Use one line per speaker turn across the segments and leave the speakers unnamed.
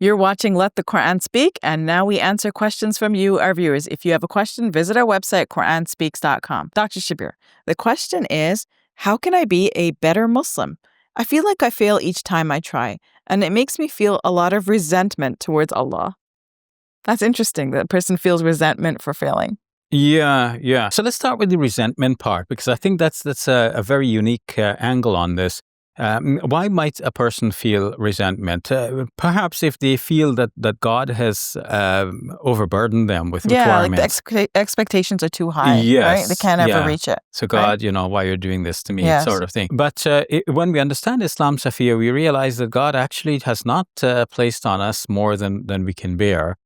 You're watching Let the Quran Speak, and now we answer questions from you, our viewers. If you have a question, visit our website, QuranSpeaks.com. Dr. Shabir, the question is, how can I be a better Muslim? I feel like I fail each time I try, and it makes me feel a lot of resentment towards Allah. That's interesting that a person feels resentment for failing.
Yeah. So let's start with the resentment part, because I think that's a very unique angle on this. Why might a person feel resentment? Perhaps if they feel that God has overburdened them with requirements.
Like the expectations are too high,
Yes,
right? They can't ever reach it.
So God,
right?
why you're doing this to me,
Yes.
sort of thing. But when we understand Islam, Safiya, we realize that God actually has not placed on us more than we can bear.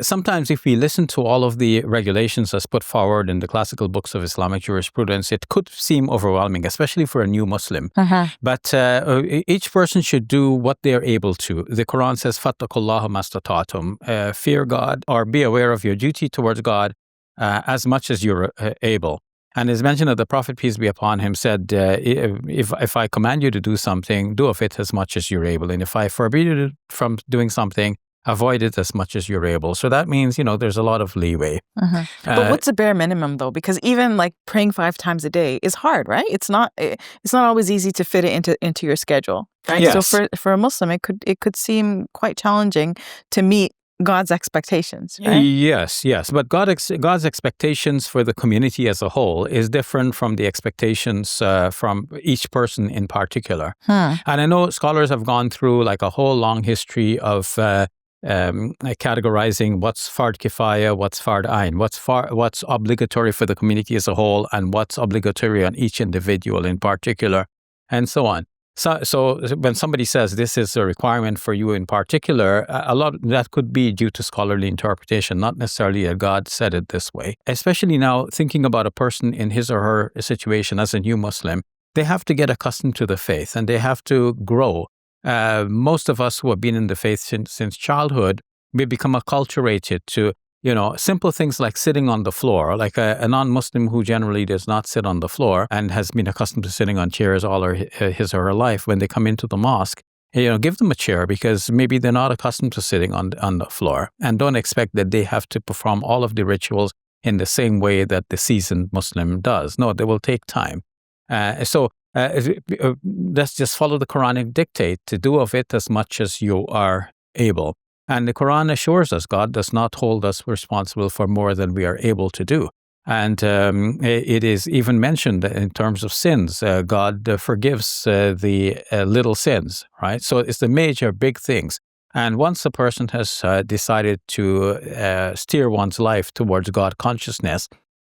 Sometimes if we listen to all of the regulations as put forward in the classical books of Islamic jurisprudence, it could seem overwhelming, especially for a new Muslim. But each person should do what they are able to. The Quran says, "Fattakullaha mastata'tum," fear God or be aware of your duty towards God as much as you're able. And it's mentioned that the Prophet, peace be upon him, said, if I command you to do something, do of it as much as you're able. And if I forbid you from doing something, avoid it as much as you're able. So that means, there's a lot of leeway.
But what's the bare minimum, though? Because even like praying 5 times a day is hard, right? It's not always easy to fit it into your schedule, right?
Yes.
So for a Muslim, it could seem quite challenging to meet God's expectations, right?
Yes. But God's expectations for the community as a whole is different from the expectations from each person in particular. And I know scholars have gone through like a whole long history of categorizing what's fard kifaya, what's fard ayn, what's obligatory for the community as a whole, and what's obligatory on each individual in particular, and so on. So when somebody says this is a requirement for you in particular, a lot that could be due to scholarly interpretation, not necessarily that God said it this way. Especially now, thinking about a person in his or her situation as a new Muslim, they have to get accustomed to the faith and they have to grow. Most of us who have been in the faith since childhood, we become acculturated to, simple things like sitting on the floor. Like a non-Muslim who generally does not sit on the floor and has been accustomed to sitting on chairs all his or her life, when they come into the mosque, give them a chair because maybe they're not accustomed to sitting on the floor, and don't expect that they have to perform all of the rituals in the same way that the seasoned Muslim does. No, they will take time. Let's just follow the Quranic dictate to do of it as much as you are able. And the Quran assures us God does not hold us responsible for more than we are able to do. And it is even mentioned in terms of sins. God forgives the little sins, right? So it's the major big things. And once a person has decided to steer one's life towards God consciousness,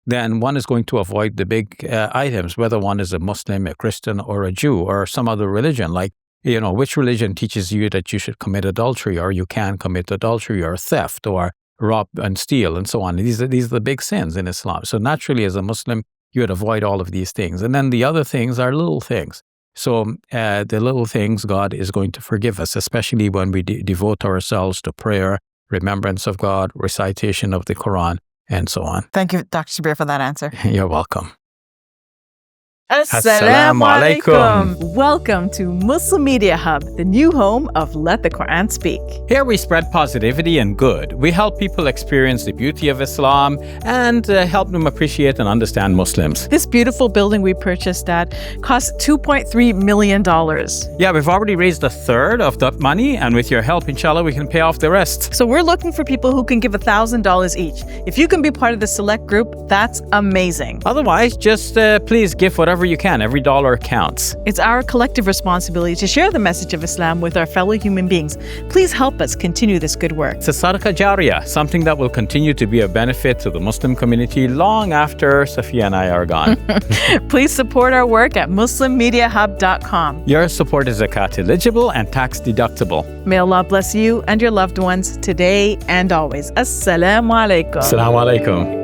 then one is going to avoid the big items, whether one is a Muslim, a Christian, or a Jew, or some other religion. Like, which religion teaches you that you should commit adultery, or you can commit adultery, or theft, or rob and steal, and so on. These are the big sins in Islam. So naturally, as a Muslim, you would avoid all of these things. And then the other things are little things. So the little things, God is going to forgive us, especially when we devote ourselves to prayer, remembrance of God, recitation of the Quran, and so on.
Thank you, Dr. Shabir, for that answer.
You're welcome.
Assalamu alaikum. Welcome to Muslim Media Hub, the new home of Let the Quran Speak.
Here we spread positivity and good. We help people experience the beauty of Islam and help them appreciate and understand Muslims.
This beautiful building we purchased at cost $2.3 million.
Yeah, we've already raised a third of that money, and with your help, inshallah, we can pay off the rest.
So we're looking for people who can give $1,000 each. If you can be part of the select group, that's amazing.
Otherwise, just please give whatever you can. Every dollar counts.
It's our collective responsibility to share the message of Islam with our fellow human beings. Please help us continue this good work.
It's a sadaqah jariyah, something that will continue to be a benefit to the Muslim community long after Safiya and I are gone.
Please support our work at muslimmediahub.com.
Your support is zakat eligible and tax deductible.
May Allah bless you and your loved ones today and always. Assalamu alaikum.
Assalamu alaikum.